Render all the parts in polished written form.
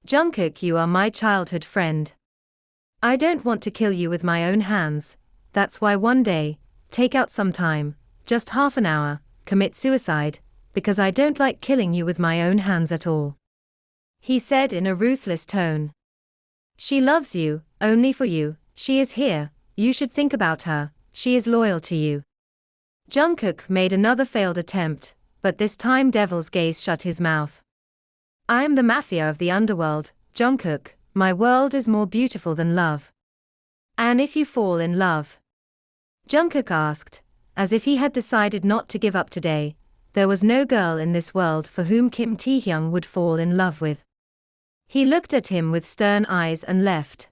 Jungkook, you are my childhood friend. I don't want to kill you with my own hands, that's why one day, take out some time, just half an hour, commit suicide, because I don't like killing you with my own hands at all. He said in a ruthless tone. She loves you, only for you, she is here, you should think about her, she is loyal to you. Jungkook made another failed attempt, but this time Devil's gaze shut his mouth. I am the Mafia of the underworld, Jungkook, my world is more beautiful than love. And if you fall in love? Jungkook asked, as if he had decided not to give up today. There was no girl in this world for whom Kim Taehyung would fall in love with. He looked at him with stern eyes and left.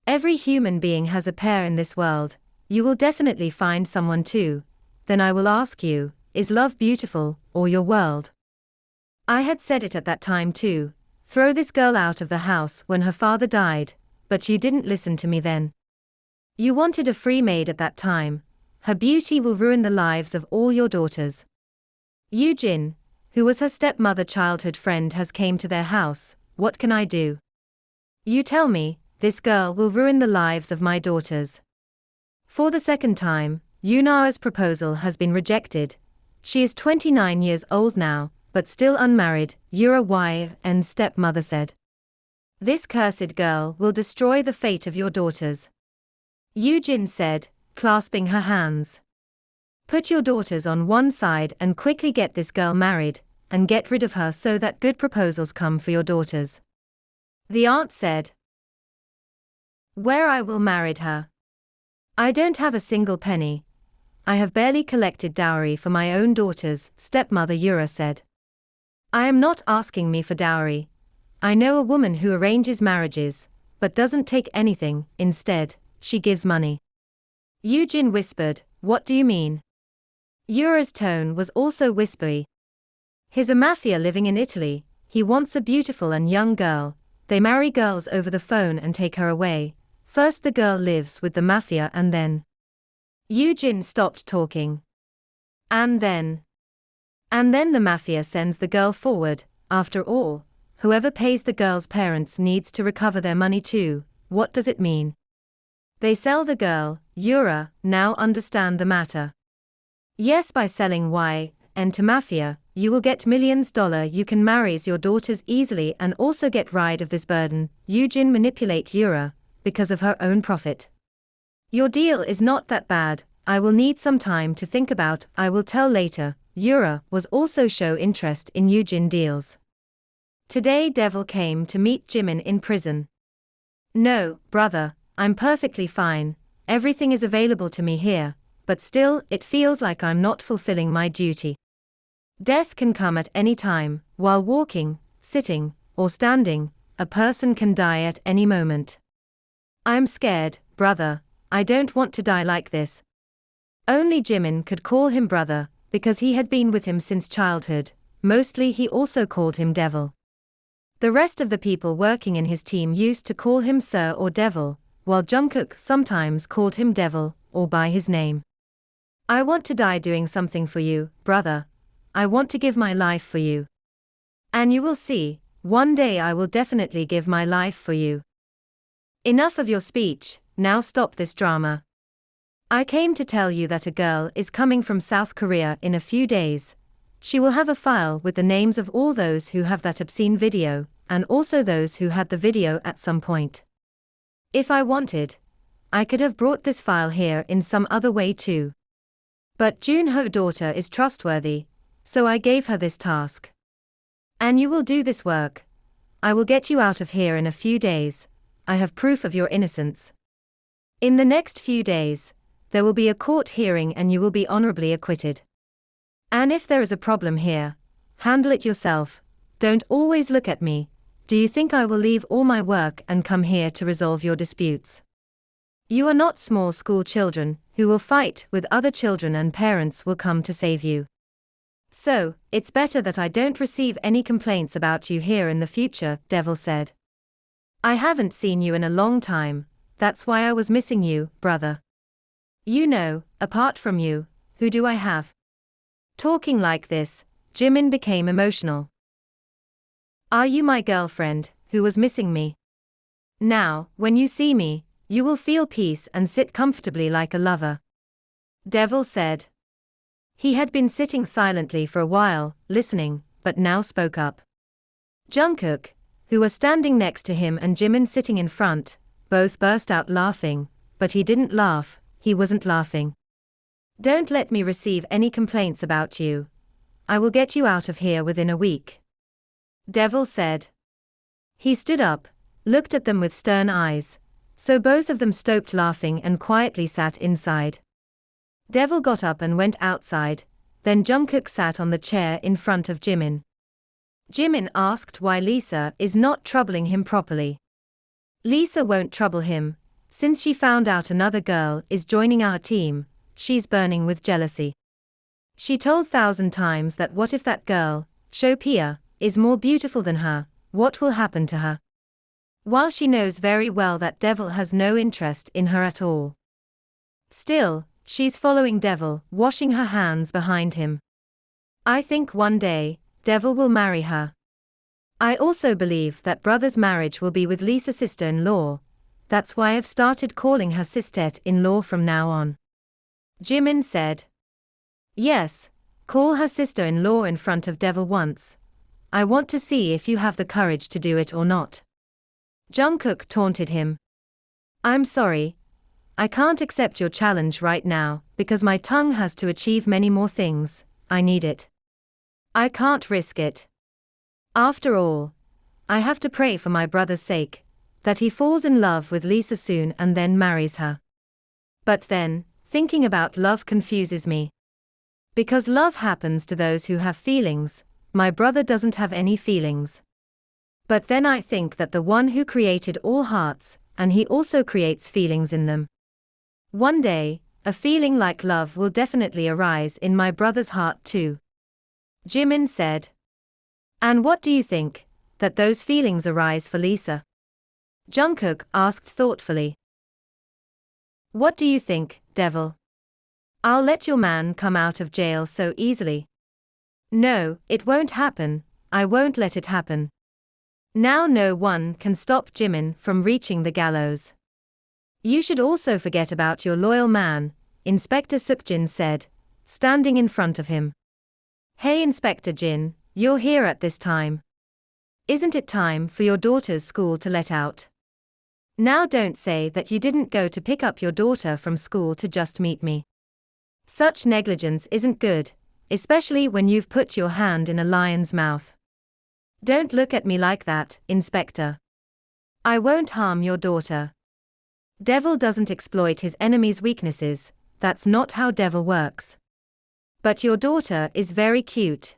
Every human being has a pair in this world, you will definitely find someone too. Then I will ask you, is love beautiful, or your world? I had said it at that time too. Throw this girl out of the house when her father died, but you didn't listen to me then. You wanted a free maid at that time. Her beauty will ruin the lives of all your daughters. Yoo-jin, who was her stepmother childhood friend, has came to their house. What can I do? You tell me, this girl will ruin the lives of my daughters. For the second time, Yunara's proposal has been rejected. She is 29 years old now, but still unmarried, Yura and stepmother said. This cursed girl will destroy the fate of your daughters. Yoo-jin said, clasping her hands. Put your daughters on one side and quickly get this girl married, and get rid of her so that good proposals come for your daughters. The aunt said. Where I will marry her. I don't have a single penny. I have barely collected dowry for my own daughters, stepmother Yura said. I am not asking me for dowry. I know a woman who arranges marriages, but doesn't take anything, instead, she gives money. Yoo-jin whispered, what do you mean? Yura's tone was also whispery. He's a mafia living in Italy, he wants a beautiful and young girl, they marry girls over the phone and take her away. First the girl lives with the mafia and then. Yoo-jin stopped talking. And then the mafia sends the girl forward. After all, whoever pays the girl's parents needs to recover their money too. What does it mean? They sell the girl. Yura now understand the matter. Yes, by selling and to mafia, you will get millions. You can marry your daughters easily and also get rid of this burden. Yoo-jin manipulate Yura because of her own profit. Your deal is not that bad. I will need some time to think about. I will tell later. Yura was also show interest in Yoo-jin deals. Today Devil came to meet Jimin in prison. No, brother, I'm perfectly fine. Everything is available to me here, but still it feels like I'm not fulfilling my duty. Death can come at any time, while walking, sitting, or standing, a person can die at any moment. I'm scared, brother, I don't want to die like this. Only Jimin could call him brother, because he had been with him since childhood. Mostly he also called him Devil. The rest of the people working in his team used to call him Sir or Devil, while Jungkook sometimes called him Devil, or by his name. I want to die doing something for you, brother. I want to give my life for you. And you will see, one day I will definitely give my life for you. Enough of your speech, now stop this drama. I came to tell you that a girl is coming from South Korea in a few days. She will have a file with the names of all those who have that obscene video, and also those who had the video at some point. If I wanted, I could have brought this file here in some other way too. But Junho's daughter is trustworthy, so I gave her this task. And you will do this work. I will get you out of here in a few days. I have proof of your innocence. In the next few days, there will be a court hearing and you will be honorably acquitted. And if there is a problem here, handle it yourself. Don't always look at me. Do you think I will leave all my work and come here to resolve your disputes? You are not small school children who will fight with other children and parents will come to save you. So, it's better that I don't receive any complaints about you here in the future, Devil said. I haven't seen you in a long time, that's why I was missing you, brother. You know, apart from you, who do I have? Talking like this, Jimin became emotional. Are you my girlfriend, who was missing me. Now, when you see me, you will feel peace and sit comfortably like a lover. Devil said. He had been sitting silently for a while, listening, but now spoke up. Jungkook, who was standing next to him, and Jimin sitting in front, both burst out laughing, but he didn't laugh, he wasn't laughing. Don't let me receive any complaints about you. I will get you out of here within a week. Devil said. He stood up, looked at them with stern eyes, so both of them stopped laughing and quietly sat inside. Devil got up and went outside, then Jungkook sat on the chair in front of Jimin. Jimin asked why Lisa is not troubling him properly. Lisa won't trouble him, since she found out another girl is joining our team, she's burning with jealousy. She told 1,000 times that what if that girl, Shopia, is more beautiful than her, what will happen to her? While she knows very well that Devil has no interest in her at all. Still, she's following Devil, washing her hands behind him. I think one day, Devil will marry her. I also believe that brother's marriage will be with Lisa's sister-in-law, that's why I've started calling her sister-in-law from now on. Jimin said. Yes, call her sister-in-law in front of Devil once. I want to see if you have the courage to do it or not. Jungkook taunted him. I'm sorry. I can't accept your challenge right now, because my tongue has to achieve many more things, I need it. I can't risk it. After all, I have to pray for my brother's sake, that he falls in love with Lisa soon and then marries her. But then, thinking about love confuses me. Because love happens to those who have feelings, my brother doesn't have any feelings. But then I think that the one who created all hearts, and he also creates feelings in them. One day, a feeling like love will definitely arise in my brother's heart too. Jimin said. And what do you think, that those feelings arise for Lisa? Jungkook asked thoughtfully. What do you think, Devil? I'll let your man come out of jail so easily. No, it won't happen, I won't let it happen. Now no one can stop Jimin from reaching the gallows. You should also forget about your loyal man, Inspector Sukjin said, standing in front of him. Hey Inspector Jin, you're here at this time. Isn't it time for your daughter's school to let out? Now don't say that you didn't go to pick up your daughter from school to just meet me. Such negligence isn't good, especially when you've put your hand in a lion's mouth. Don't look at me like that, Inspector. I won't harm your daughter. Devil doesn't exploit his enemy's weaknesses, that's not how Devil works. But your daughter is very cute.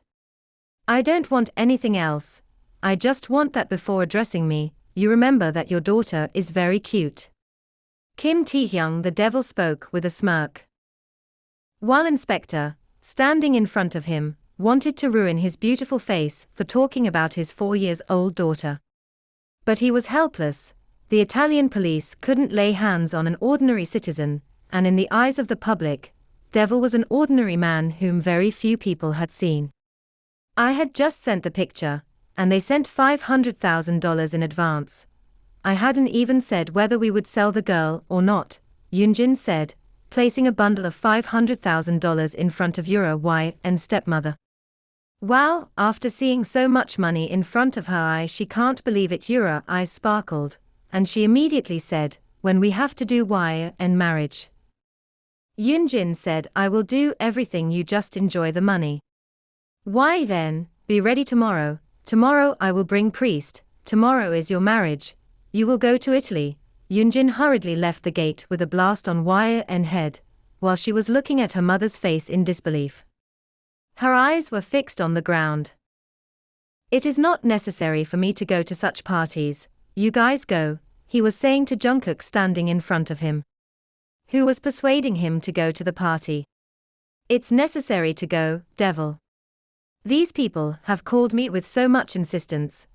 I don't want anything else, I just want that before addressing me, you remember that your daughter is very cute. Kim Taehyung the Devil spoke with a smirk. While Inspector, standing in front of him, wanted to ruin his beautiful face for talking about his 4-year-old daughter. But he was helpless, the Italian police couldn't lay hands on an ordinary citizen, and in the eyes of the public, Devil was an ordinary man whom very few people had seen. I had just sent the picture, and they sent $500,000 in advance. I hadn't even said whether we would sell the girl or not, Yoonjin said, placing a bundle of $500,000 in front of Yura Y and stepmother. Wow, after seeing so much money in front of her eyes she can't believe it. Yura eyes sparkled, and she immediately said, when we have to do Y and marriage. Yoonjin said, I will do everything, you just enjoy the money. Why then, be ready tomorrow I will bring priest, tomorrow is your marriage, you will go to Italy. Yoonjin hurriedly left the gate with a blast on wire and head, while she was looking at her mother's face in disbelief. Her eyes were fixed on the ground. It is not necessary for me to go to such parties, you guys go, he was saying to Jungkook standing in front of him. Who was persuading him to go to the party? It's necessary to go, Devil. These people have called me with so much insistence,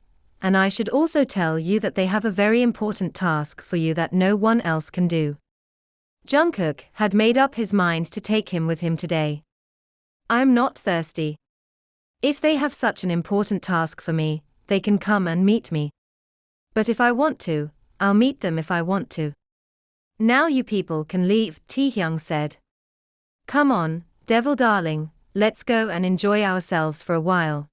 and I should also tell you that they have a very important task for you that no one else can do. Jungkook had made up his mind to take him with him today. I'm not thirsty. If they have such an important task for me, they can come and meet me. But if I want to, I'll meet them if I want to. Now you people can leave, Taehyung said. Come on, devil darling, let's go and enjoy ourselves for a while.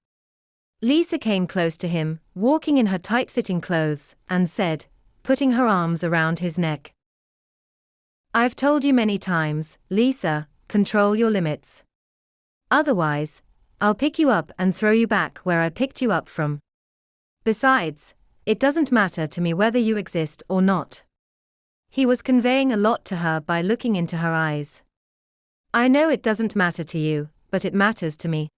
Lisa came close to him, walking in her tight-fitting clothes, and said, putting her arms around his neck. I've told you many times, Lisa, control your limits. Otherwise, I'll pick you up and throw you back where I picked you up from. Besides, it doesn't matter to me whether you exist or not. He was conveying a lot to her by looking into her eyes. I know it doesn't matter to you, but it matters to me.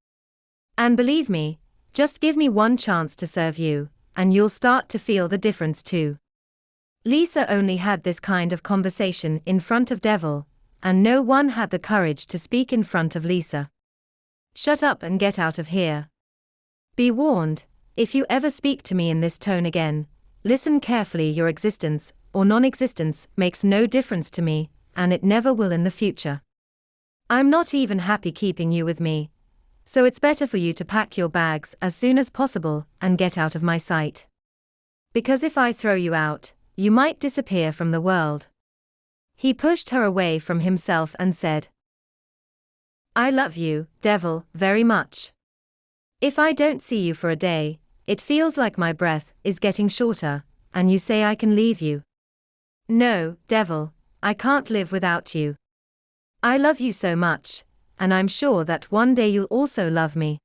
And believe me, just give me one chance to serve you, and you'll start to feel the difference too. Lisa only had this kind of conversation in front of Devil, and no one had the courage to speak in front of Lisa. Shut up and get out of here. Be warned, if you ever speak to me in this tone again, listen carefully. Your existence, or non-existence, makes no difference to me, and it never will in the future. I'm not even happy keeping you with me, so it's better for you to pack your bags as soon as possible and get out of my sight. Because if I throw you out, you might disappear from the world. He pushed her away from himself and said, I love you, Devil, very much. If I don't see you for a day, it feels like my breath is getting shorter, and you say I can leave you. No, Devil, I can't live without you. I love you so much, and I'm sure that one day you'll also love me,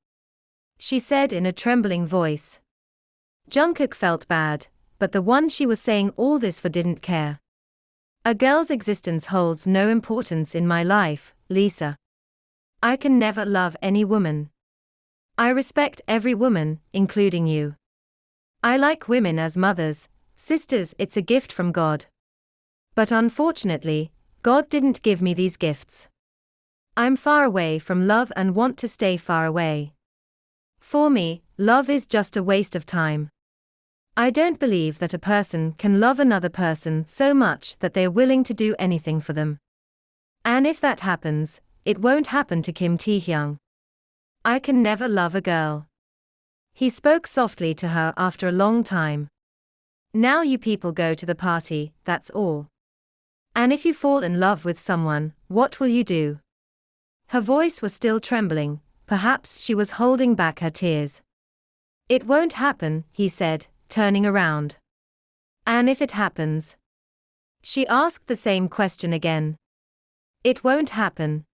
she said in a trembling voice. Jungkook felt bad, but the one she was saying all this for didn't care. A girl's existence holds no importance in my life, Lisa. I can never love any woman. I respect every woman, including you. I like women as mothers, sisters. It's a gift from God. But unfortunately, God didn't give me these gifts. I'm far away from love and want to stay far away. For me, love is just a waste of time. I don't believe that a person can love another person so much that they're willing to do anything for them. And if that happens, it won't happen to Kim Taehyung. I can never love a girl. He spoke softly to her after a long time. Now you people go to the party, that's all. And if you fall in love with someone, what will you do? Her voice was still trembling, perhaps she was holding back her tears. It won't happen, he said, turning around. And if it happens? She asked the same question again. It won't happen.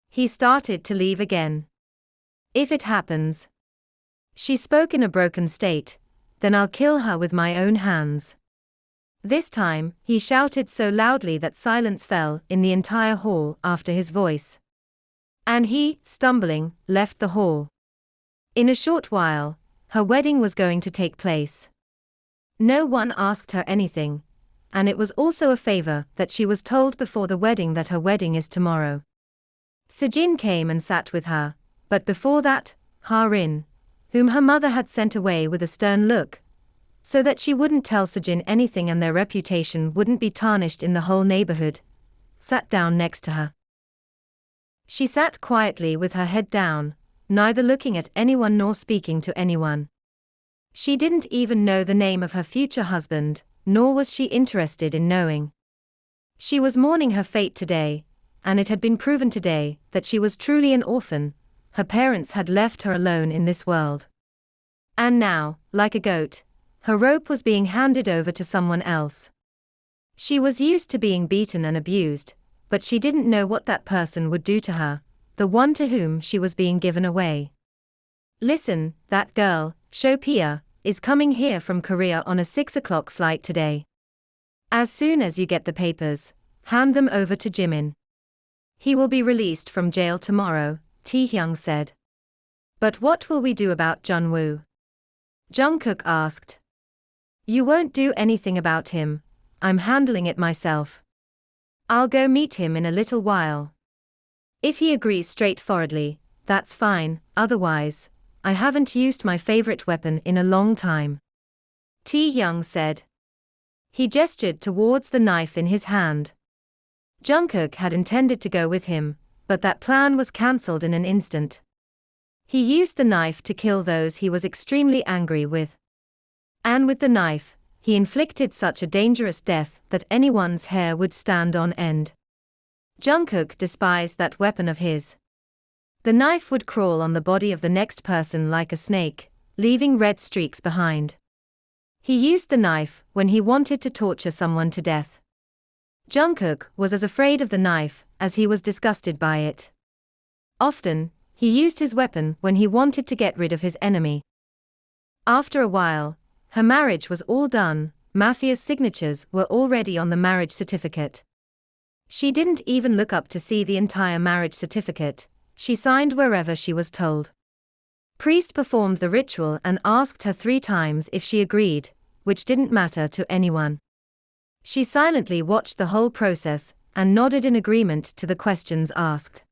He started to leave again. If it happens? She spoke in a broken state, then I'll kill her with my own hands. This time, he shouted so loudly that silence fell in the entire hall after his voice. And he, stumbling, left the hall. In a short while, her wedding was going to take place. No one asked her anything, and it was also a favor that she was told before the wedding that her wedding is tomorrow. Sejin came and sat with her, but before that, Ha-rin, whom her mother had sent away with a stern look, so that she wouldn't tell Sejin anything and their reputation wouldn't be tarnished in the whole neighborhood, sat down next to her. She sat quietly with her head down, neither looking at anyone nor speaking to anyone. She didn't even know the name of her future husband, nor was she interested in knowing. She was mourning her fate today, and it had been proven today that she was truly an orphan. Her parents had left her alone in this world. And now, like a goat, her rope was being handed over to someone else. She was used to being beaten and abused, but she didn't know what that person would do to her, the one to whom she was being given away. Listen, that girl, Shopia, is coming here from Korea on a 6 o'clock flight today. As soon as you get the papers, hand them over to Jimin. He will be released from jail tomorrow, Taehyung said. But what will we do about Junwoo? Jungkook asked. You won't do anything about him, I'm handling it myself. I'll go meet him in a little while. If he agrees straightforwardly, that's fine, otherwise, I haven't used my favorite weapon in a long time. Taehyung said. He gestured towards the knife in his hand. Jungkook had intended to go with him, but that plan was cancelled in an instant. He used the knife to kill those he was extremely angry with. And with the knife, he inflicted such a dangerous death that anyone's hair would stand on end. Jungkook despised that weapon of his. The knife would crawl on the body of the next person like a snake, leaving red streaks behind. He used the knife when he wanted to torture someone to death. Jungkook was as afraid of the knife as he was disgusted by it. Often, he used his weapon when he wanted to get rid of his enemy. After a while, her marriage was all done. Mafia's signatures were already on the marriage certificate. She didn't even look up to see the entire marriage certificate, she signed wherever she was told. Priest performed the ritual and asked her 3 times if she agreed, which didn't matter to anyone. She silently watched the whole process and nodded in agreement to the questions asked.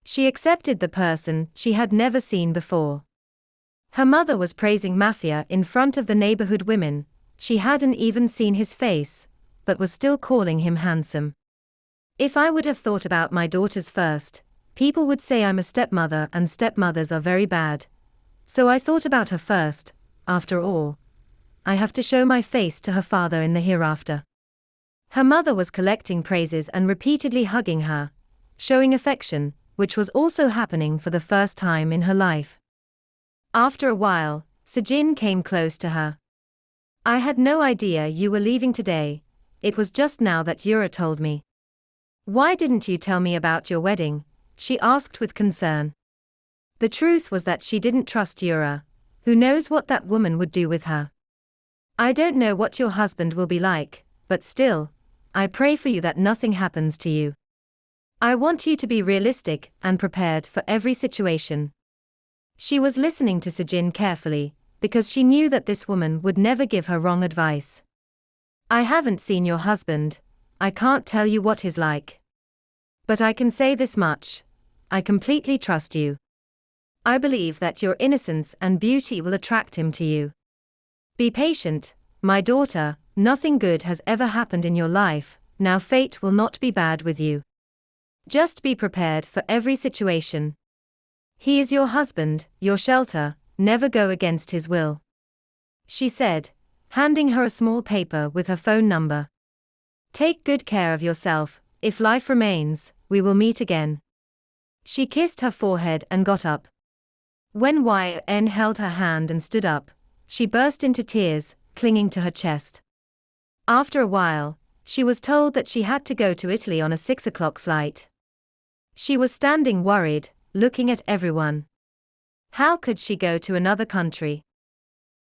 She accepted the person she had never seen before. Her mother was praising Mafia in front of the neighborhood women. She hadn't even seen his face, but was still calling him handsome. If I would have thought about my daughters first, people would say I'm a stepmother and stepmothers are very bad. So I thought about her first. After all, I have to show my face to her father in the hereafter. Her mother was collecting praises and repeatedly hugging her, showing affection, which was also happening for the first time in her life. After a while, Sejin came close to her. I had no idea you were leaving today. It was just now that Yura told me. Why didn't you tell me about your wedding? She asked with concern. The truth was that she didn't trust Yura. Who knows what that woman would do with her? I don't know what your husband will be like, but still, I pray for you that nothing happens to you. I want you to be realistic and prepared for every situation. She was listening to Sejin carefully, because she knew that this woman would never give her wrong advice. I haven't seen your husband, I can't tell you what he's like. But I can say this much, I completely trust you. I believe that your innocence and beauty will attract him to you. Be patient, my daughter, nothing good has ever happened in your life, now fate will not be bad with you. Just be prepared for every situation. He is your husband, your shelter, never go against his will. She said, handing her a small paper with her phone number. Take good care of yourself, if life remains, we will meet again. She kissed her forehead and got up. When YN held her hand and stood up, she burst into tears, clinging to her chest. After a while, she was told that she had to go to Italy on a 6 o'clock flight. She was standing worried, looking at everyone. How could she go to another country?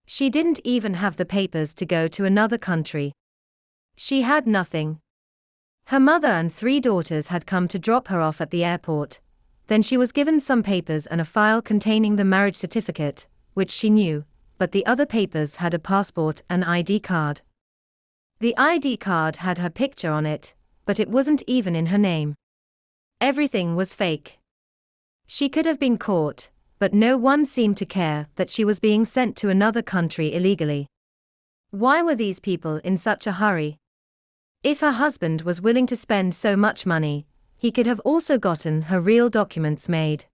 She didn't even have the papers to go to another country. She had nothing. Her mother and 3 daughters had come to drop her off at the airport. Then she was given some papers and a file containing the marriage certificate, which she knew, but the other papers had a passport and ID card. The ID card had her picture on it, but it wasn't even in her name. Everything was fake. She could have been caught, but no one seemed to care that she was being sent to another country illegally. Why were these people in such a hurry? If her husband was willing to spend so much money, he could have also gotten her real documents made.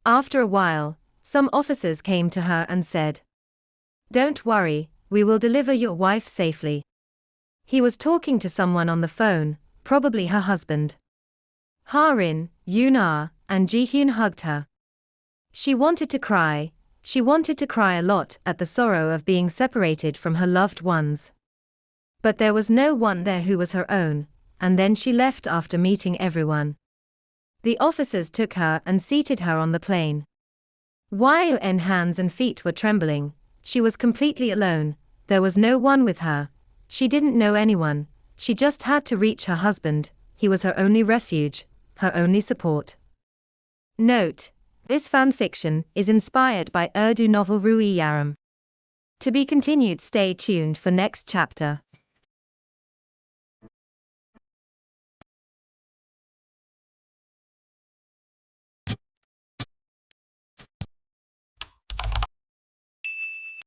After a while, some officers came to her and said, "Don't worry, we will deliver your wife safely." He was talking to someone on the phone, probably her husband. Harin, Yoona, and Jihyun hugged her. She wanted to cry a lot at the sorrow of being separated from her loved ones. But there was no one there who was her own, and then she left after meeting everyone. The officers took her and seated her on the plane. Yun hands and feet were trembling, she was completely alone, there was no one with her, she didn't know anyone, she just had to reach her husband, he was her only refuge, her only support. Note: this fanfiction is inspired by Urdu novel Rui Yaram. To be continued, stay tuned for next chapter.